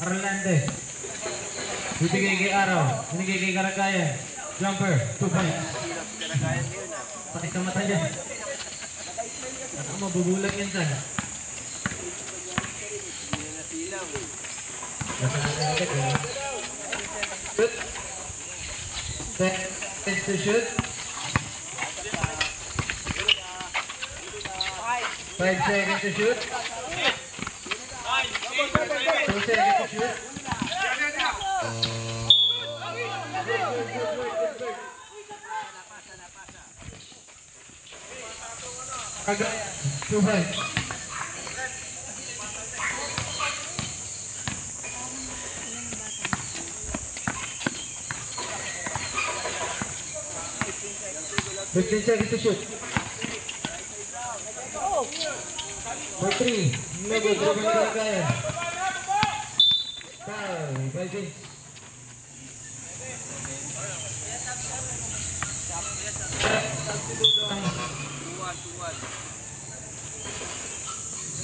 Arlante. Bibigay kay Araw. Binigay kay Karagayan. Jumper. 2 points. Pakit sa mata niya. Ako mabubulag yan dyan. Shoot. 10 seconds to shoot. 5 seconds to shoot. 2 seconds to shoot. Cagayan, 2 points. Fifteen seconds to shoot. For 3. No good. Cagayan. Foul. 5 points.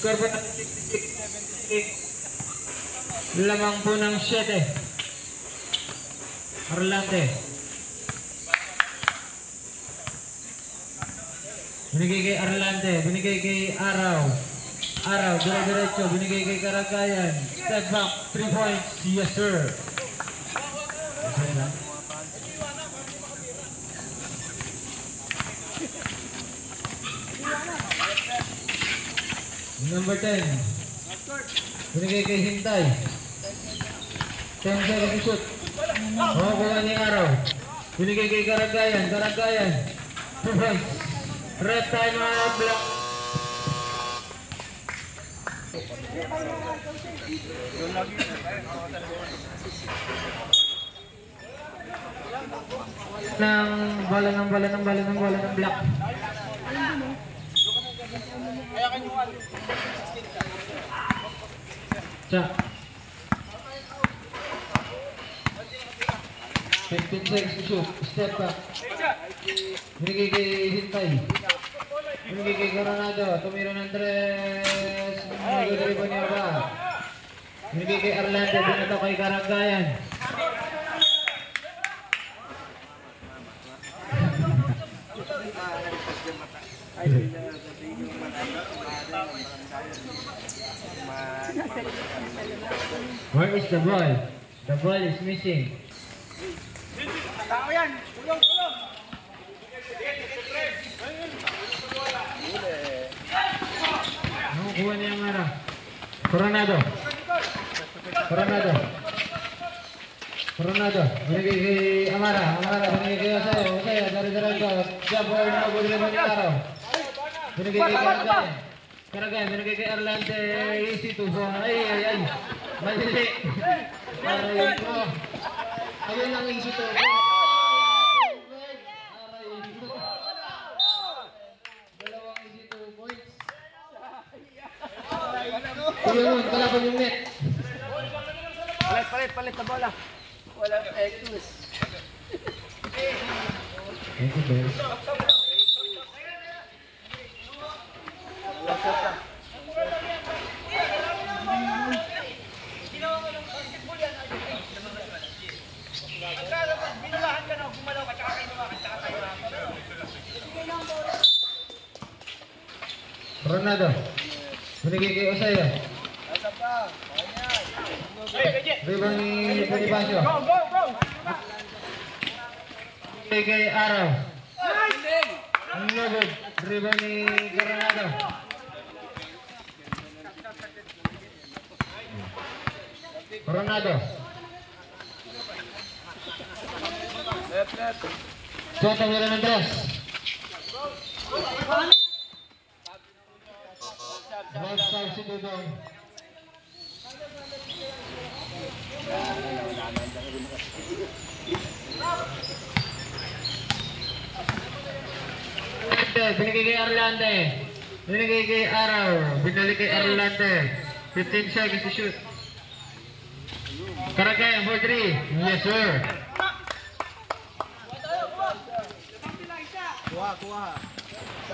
Score ba? 66-78. Lamang po ng 7. Arlante. Binigay kay Arlante. Binigay kay Araw. Araw, dire-diretso. Binigay kay Karagayan. Step back. 3 points. Yes, sir. Okay na. Number 10. Binigay kay Hintay. 10 seconds to shoot. Kuha ni Araw. Binigay kay Karagayan. Karagayan. 2 points. Red time out. Block. Ng bola ng block. Siya. 15 seconds to shoot. Step back. Binigay kay Hintay. Binigay kay Coronado. Tumira ng tres. Nagdodribo niya ba? Binigay kay Arlante. Binato kay Karagayan. Where is the ball? The ball is missing. Tao yan! Tulong! Nakukuha niya ang ara. Coronado. Binigay kay Amara. Binigay kay Osayo. Dari-diretso. Jump or no good rin ang Araw. Binigay kay Karagayan. Binigay kay Arlante. Easy to go. Ay. Malili. Aray ko. Ayun ang easy to go. Tulungan, kalaban yung net. Palit na bola. Walang excuse. Thank you, Ben. Ronaldo. Binigay kay Osayo. Rebound ni Bonifacio. Binigay kay Araw. No good. Rebound ni Coronado. Coronado. Soto Mira Mendes. Right side si Dudong. Binigay kay Arlante. Binigay kay Araw. Binalik kay Arlante. 15 seconds to shoot. Karagayan for 3. Yes, sir. Kuha.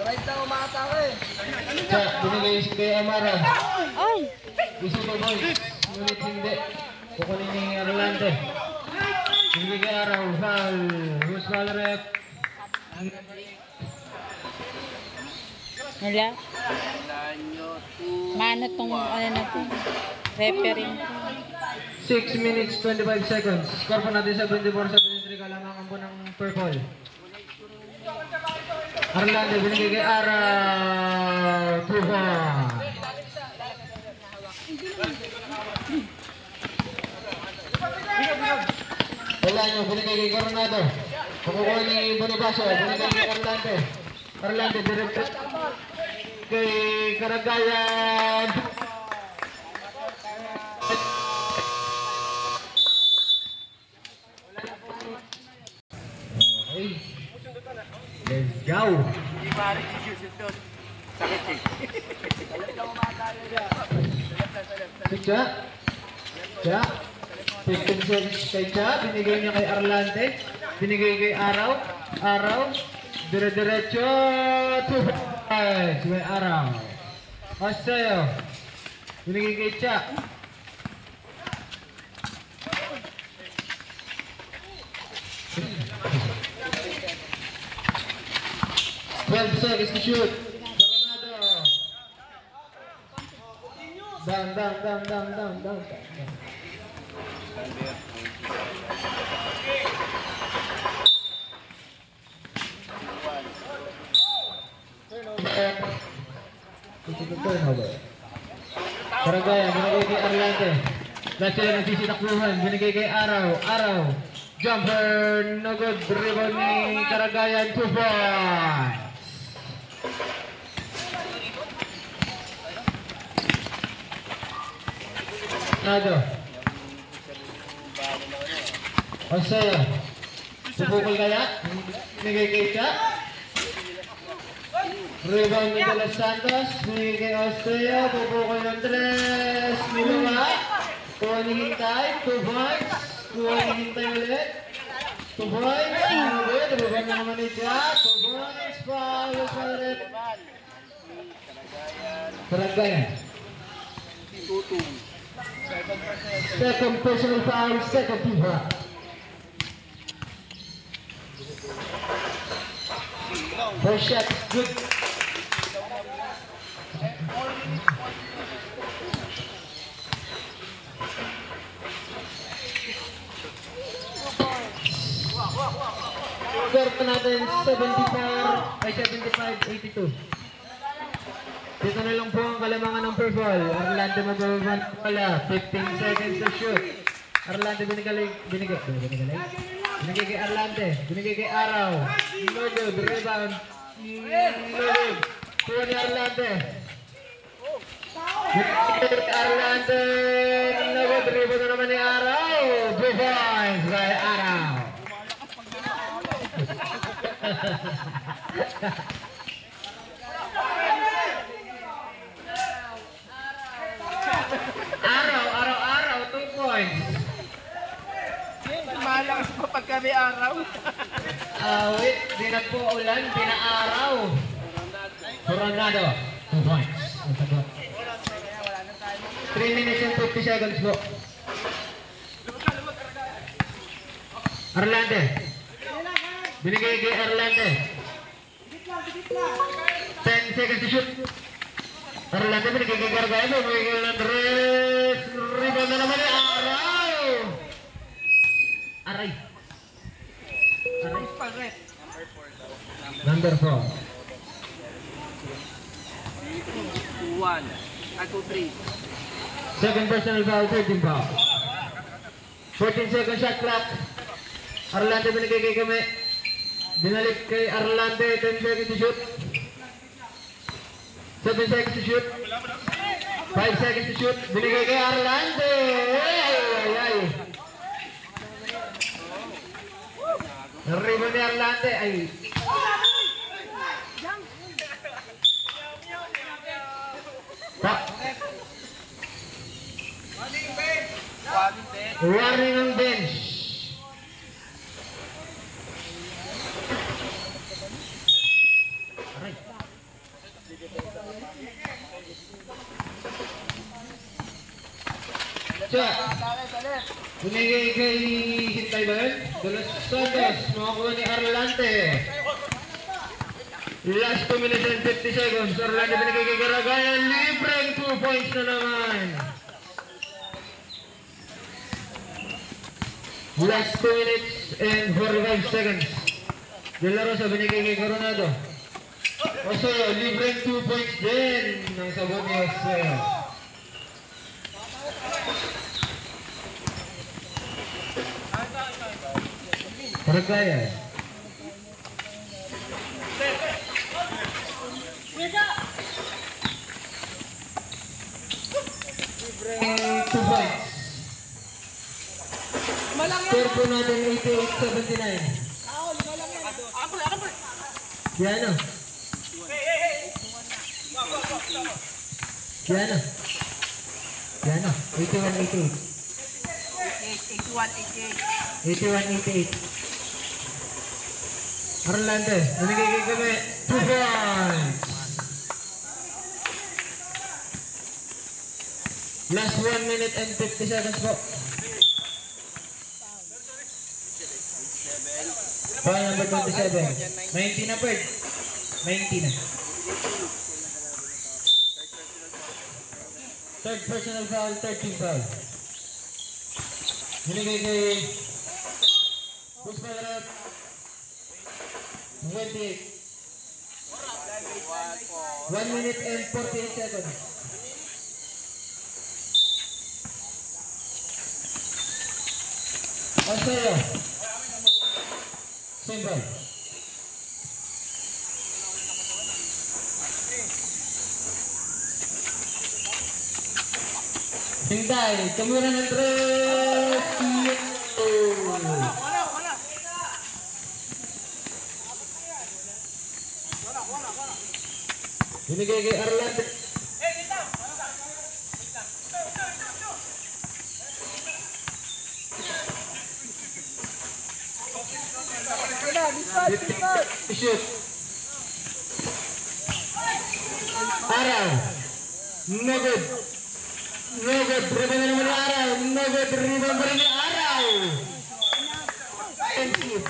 Right na umatake eh. Cha, binigay kay Amara. Ay! Gusto ko boy. Ngunit hindi. Kukunin ni Arlante. Binigay kay Araw. Foul. Who's foul rep? Wala. Mano tong ano na to? Referring. 6 minutes 25 seconds. Score po natin 74-73. Kalamangan po ng purple. Arlante binigay kay Araw. 2 points. Wala nyo, binigay kay Coronado. Pakukuha ni Bonifacio, binigay kay Arlante. Arlante, direct kay Karagayan. Okay. Let's go. Hindi pare si doon. Sakit eh. Si Cha. Cha. 15 seconds kay Cha. Binigay niya kay Arlante. Binigay kay Araw. Araw. Dire-diretso. 2 points. May Araw. Aseo. Binigay kay Cha. Twelve seconds to shoot. Coronado. Down. Turnover. Karagaya, binigay kay Arlante. Lahat sila nagsisitakbuhan. Binigay kay Araw. Araw. Jumper. No good. Rebound ni Karagayan. 2 points. Nado. Oseo. Pupukol kaya? Binigay kay Cha. Rebound ni De Los Santos. Binigay kay Oseo. Pupukol ng 3. Niluma. Kuha ni Hintay. 2 points. Kuha ni Hintay ulit. 2 points. Good. Rebound na naman ni Cha. 2 points. Foul. Ulit. Karagayan. Second personal foul, second team foul. First shot, good. Score pa natin 75-82. Dito na lang po ang kalamangan ng purple. Arlante magbababan pala. 15 seconds to shoot. Arlante binigay kay Arlante. Binigay kay Araw. No good. Rebound. No good. Kuha ni Arlante. Binigay kay Arlante. No good. Rebound na naman ni Araw. 2 points by Araw. Araw, 2 points. Malakas pa pag kami araw. Wait, di na po ulan, pinaaraw. Coronado, 2 points. 3 minutes and 50 seconds po. Arlante. Binigay kay Arlante. 10 seconds to shoot. Arlante binigay kay Gargano. Binigay kay Andres. Rebound na naman ni Araw. Aray. Number 4. 2-3. Second personal foul, 13 foul. 14 seconds shot clock. Arlante binigay kay Kame. Binalik kay Arlante, 10 seconds to shoot. 7 seconds to shoot. 5 seconds to shoot. Binigay kay Arlante. Ay. Rebound ni Arlante. Ay. Warning ng bench. Aray. Siya. Binigay kay Hintay ba yun? De Los Santos. Makakuha ni Arlante. Last 2 minutes and 50 seconds. Arlante binigay kay Garagayan. Libreng 2 points na naman. Last 2 minutes and 45 seconds. De La Rosa binigay kay Coronado. Osoyo, libreng 2 points din ng sabot ni Osoyo. Garagayan. Libreng 2 points. Score po natin 88-79. Piano. Piano. Piano. 81-88. 81-88. Arlante, nanigay kami 2 points. Last 1 minute and 50 seconds po. Foul number 27. 19 na po. 19 na. Third personal foul, 13 foul. Binigay kay Busparat 28. 1 minute and 48 seconds. Osoyo. Same ball. Hintay, tumira ng 3. Binigay kay Arlante. Shoot. Araw. No good. No good. Rebound naman ni Araw. No good. Rebound pa rin ni Araw. Thank you.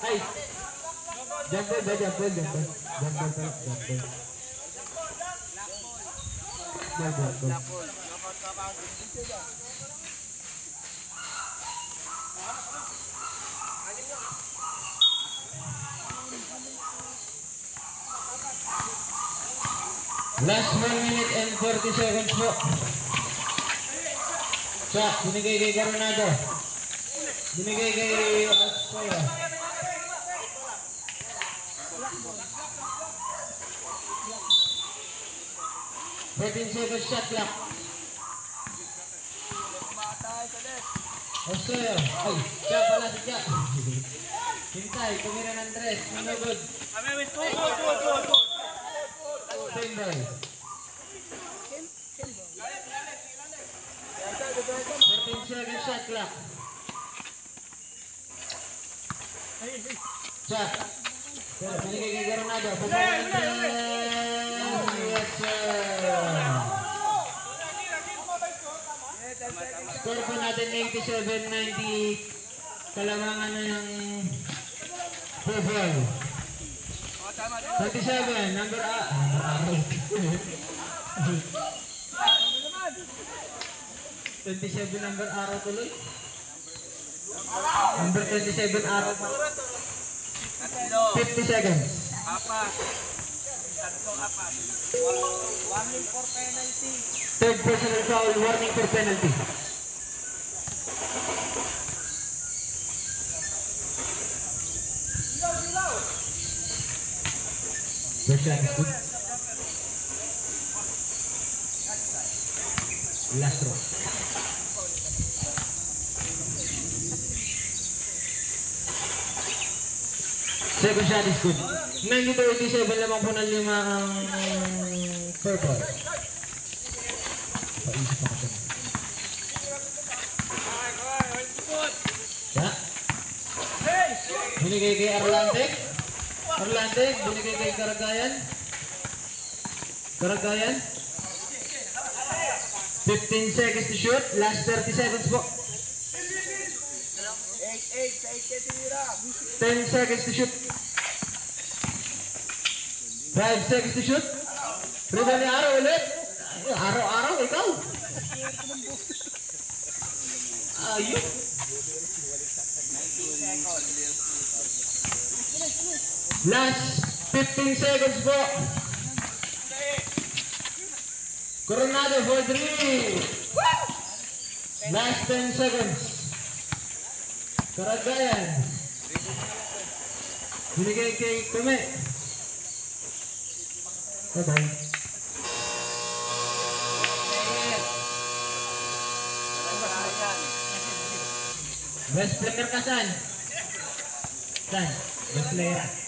Ay. Jump ball. Last 1 minute and 40 seconds po. Shot, binigay kay Coronado. Binigay kay Osoyo. 14 seconds shot clock. Osoyo. Ay, siya pala si Jack. Hintay, tumira ng 3. No good. Same ball. 13 seconds shot clock. Shot. Pero binigay kay Coronado. Yes, sir. Score po natin 87-90. Kalamangan na yung football. 27, number 27 number Araw tuloy. Number 27 Araw pa. 50 seconds. Warning for penalty. Third personal foul, warning for penalty. First shot is good. Last throw. Second shot is good. 92-87 lamang po ng 5 ang purple. Paisip ako siya. Yeah. Binigay kay Arlante. Binigay kay Garagayan. 15 seconds to shoot. Last 30 seconds po. 10 seconds to shoot. 5 seconds to shoot. Rebound ni Araw ulit. Araw-araw ikaw. Ayun. Last 15 seconds po. Coronado for 3. Last 10 seconds. Karagayan. Binigay kay Kume. Bye-bye. Best player ka saan? Saan? Best player.